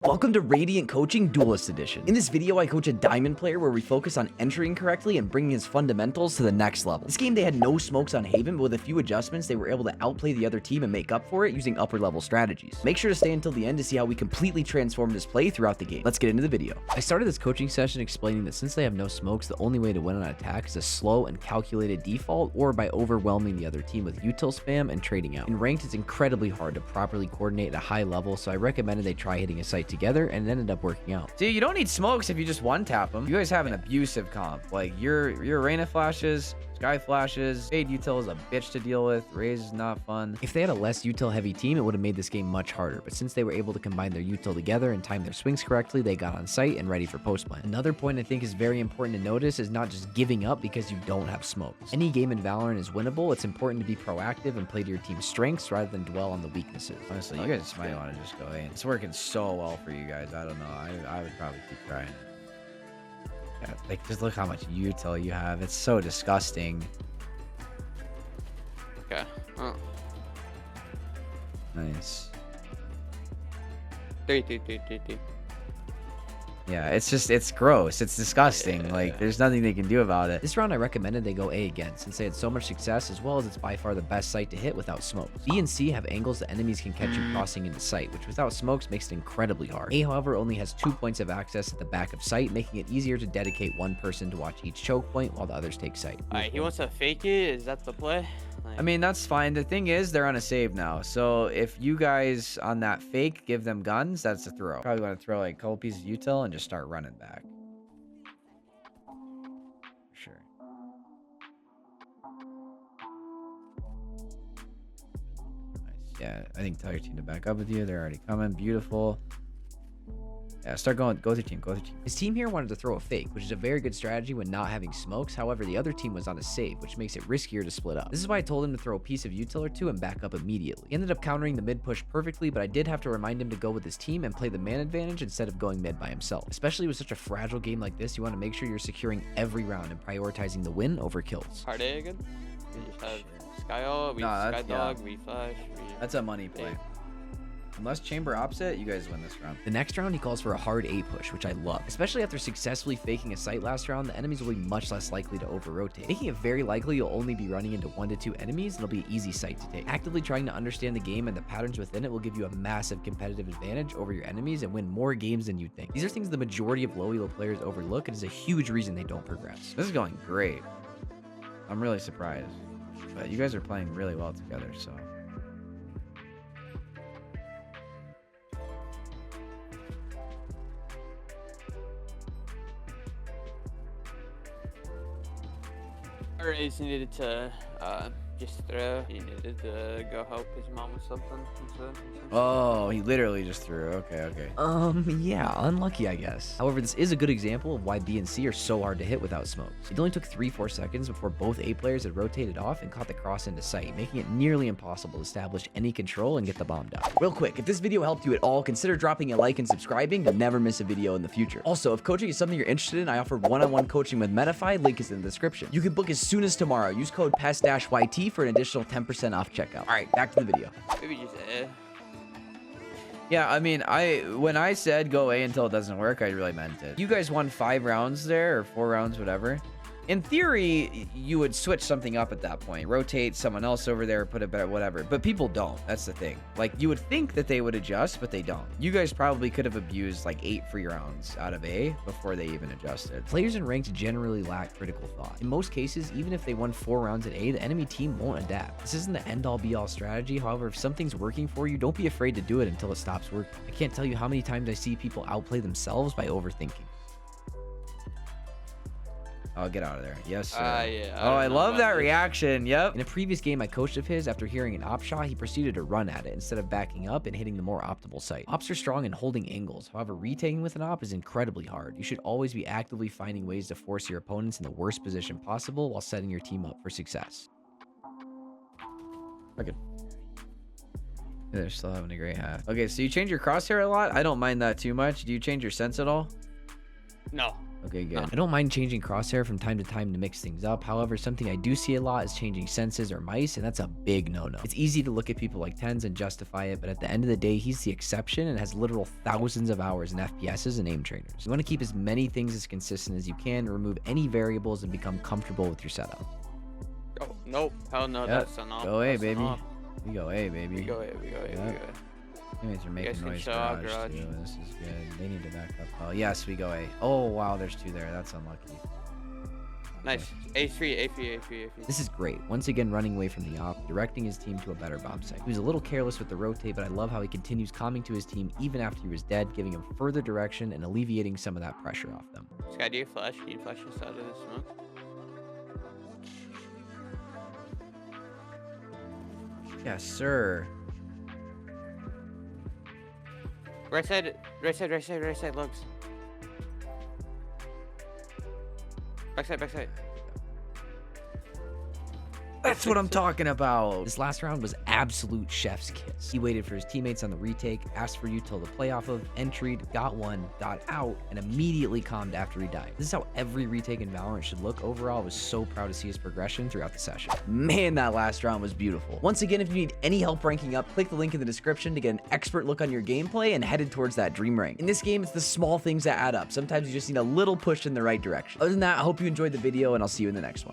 Welcome to Radiant Coaching Duelist Edition. In this video, I coach a Diamond player where we focus on entering correctly and bringing his fundamentals to the next level. This game, they had no smokes on Haven, but with a few adjustments, they were able to outplay the other team and make up for it using upper level strategies. Make sure to stay until the end to see how we completely transformed his play throughout the game. Let's get into the video. I started this coaching session explaining that since they have no smokes, the only way to win on attack is a slow and calculated default or by overwhelming the other team with util spam and trading out. In ranked, it's incredibly hard to properly coordinate at a high level, so I recommended they try hitting a site together, and it ended up working out. See, you don't need smokes if you just one tap them. You guys have an abusive comp. Like your Reyna flashes, Sky flashes, Fade util is a bitch to deal with. Raze is not fun. If they had a less util heavy team, it would have made this game much harder, but since they were able to combine their util together and time their swings correctly, they got on site and ready for post plan. Another point I think is very important to notice is not just giving up because you don't have smokes. Any game in Valorant is winnable. It's important to be proactive and play to your team's strengths rather than dwell on the weaknesses. Honestly, you guys might want to just go in. It's working so well for you guys. I don't know. I would probably keep trying. Yeah, like, just look how much util you have. It's so disgusting. Okay. Oh. Nice. Three. Yeah, it's gross. It's disgusting. Yeah. Like, there's nothing they can do about it. This round, I recommended they go A again, since they had so much success, as well as it's by far the best site to hit without smokes. B and C have angles that enemies can catch you crossing into sight, which without smokes makes it incredibly hard. A, however, only has 2 points of access at the back of sight, making it easier to dedicate one person to watch each choke point while the others take sight. Alright, he wants to fake it. Is that the play? I mean, that's fine. The thing is, they're on a save now. So if you guys on that fake give them guns, that's a throw. Probably want to throw like a couple pieces of util and just start running back. For sure. Nice. Yeah, I think tell your team to back up with you. They're already coming. Beautiful. Yeah, start going. Go with your team. Go with your team. His team here wanted to throw a fake, which is a very good strategy when not having smokes. However, the other team was on a save, which makes it riskier to split up. This is why I told him to throw a piece of util or two and back up immediately. He ended up countering the mid push perfectly, but I did have to remind him to go with his team and play the man advantage instead of going mid by himself. Especially with such a fragile game like this, you want to make sure you're securing every round and prioritizing the win over kills. Hard A again? We just have Sky Skydog, we Flash, That's a money play. Unless chamber opposite, you guys win this round. The next round, he calls for a hard A push, which I love. Especially after successfully faking a site last round, the enemies will be much less likely to over-rotate, making it very likely you'll only be running into 1 to 2 enemies, and it'll be an easy site to take. Actively trying to understand the game and the patterns within it will give you a massive competitive advantage over your enemies and win more games than you'd think. These are things the majority of low elo players overlook, and is a huge reason they don't progress. This is going great. I'm really surprised. But you guys are playing really well together, so... Raze needed to just throw. He needed to go help his mom with something. Oh, he literally just threw. Okay. Yeah, unlucky, I guess. However, this is a good example of why B and C are so hard to hit without smokes. It only took 3-4 seconds before both A players had rotated off and caught the cross into sight, making it nearly impossible to establish any control and get the bomb down. Real quick, if this video helped you at all, consider dropping a like and subscribing to never miss a video in the future. Also, if coaching is something you're interested in, I offer one-on-one coaching with Metafy. Link is in the description. You can book as soon as tomorrow. Use code PEST-YT for an additional 10% off checkout. All right, back to the video. Maybe just A. Yeah, I mean, when I said go A until it doesn't work, I really meant it. You guys won 5 rounds there, or 4 rounds, whatever. In theory, you would switch something up at that point. Rotate someone else over there, put it better, whatever. But people don't. That's the thing. Like, you would think that they would adjust, but they don't. You guys probably could have abused like 8 free rounds out of A before they even adjusted. Players in ranked generally lack critical thought. In most cases, even if they won 4 rounds at A, the enemy team won't adapt. This isn't the end-all be-all strategy. However, if something's working for you, don't be afraid to do it until it stops working. I can't tell you how many times I see people outplay themselves by overthinking. Oh, get out of there. Yes, sir. Yeah. Oh, I love that reaction. Yep. In a previous game I coached of his, after hearing an op shot, he proceeded to run at it instead of backing up and hitting the more optimal site. Ops are strong in holding angles. However, retaking with an op is incredibly hard. You should always be actively finding ways to force your opponents in the worst position possible while setting your team up for success. Okay. They're still having a great half. Okay, so you change your crosshair a lot? I don't mind that too much. Do you change your sense at all? No. Okay, good. No. I don't mind changing crosshair from time to time to mix things up. However, something I do see a lot is changing senses or mice, and that's a big no-no. It's easy to look at people like Tens and justify it, but at the end of the day, he's the exception and has literal thousands of hours in FPSs and aim trainers. You want to keep as many things as consistent as you can, remove any variables, and become comfortable with your setup. Oh, nope. Hell no, Yep. that's a no. Go A, That's a baby. no. We go A, baby. We go A, we go A, we go Yep. A. Anyways, they're making guys can noise show our garage, garage. too. This is good. They need to back up. Oh, yes, we go A. Oh, wow, there's 2 there. That's unlucky. Nice. A3, A3, A3, A3. This is great. Once again, running away from the op, directing his team to a better bomb site. He was a little careless with the rotate, but I love how he continues calming to his team even after he was dead, giving him further direction and alleviating some of that pressure off them. Sky, do you flash? Can you flash us out of the smoke? Yes, sir. Right side, right side, right side, right side, lugs. Backside, backside. That's what I'm talking about. This last round was absolute chef's kiss. He waited for his teammates on the retake, asked for util to play off of, entried, got one, got out, and immediately calmed after he died. This is how every retake in Valorant should look. Overall, I was so proud to see his progression throughout the session. Man, that last round was beautiful. Once again, if you need any help ranking up, click the link in the description to get an expert look on your gameplay and headed towards that dream rank. In this game, it's the small things that add up. Sometimes you just need a little push in the right direction. Other than that, I hope you enjoyed the video, and I'll see you in the next one.